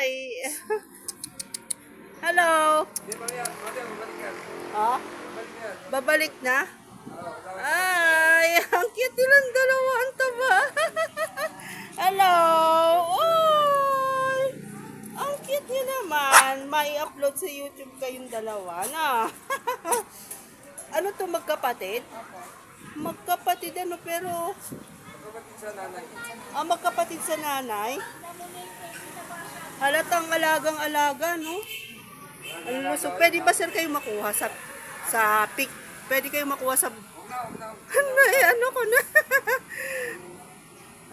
Hi. Hello. Oh, babalik na? Ay, ang cute nilang dalawa. Ang taba. Hello. Oy. Ang cute niyo naman. Mai-upload sa YouTube kayong dalawa na. Ano to, magkapatid? Magkapatid ano, pero magkapatid sa nanay. Halatang alagang-alaga, no? Ano, so, pwede ba sir kayo makuha sa pic? Pwede kayo makuha sa ano ko na.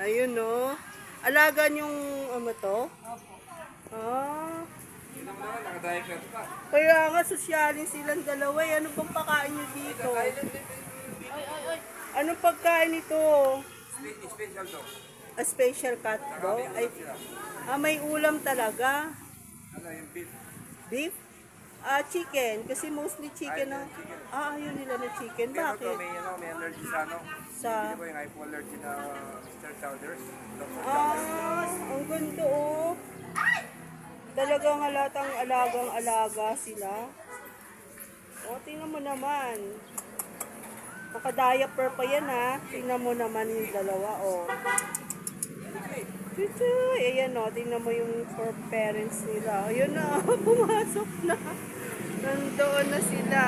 Ayun, no? Alaga yung ano to? Ah. Kaya nga, sosyalin silang dalawa. Ano bang pakain nyo dito? Anong pagkain ito? Special dog. A special cat dog? Ay, may ulam talaga. Ano yung beef? Beef? Chicken. Kasi mostly chicken na. Ayun nila na chicken. Pero Bakit? may allergy sa ano. Sa... Hindi ko yung hypoallergy na Mr. Chowders. Ang ganda oh. Talagang halatang alagang-alaga sila. Tingnan mo naman. Naka-diaper pa yan ha. Tingnan mo naman yung dalawa Chuchu. Ayan tingnan mo yung four parents nila. Ayun na, pumasok na. Nandoon na sila.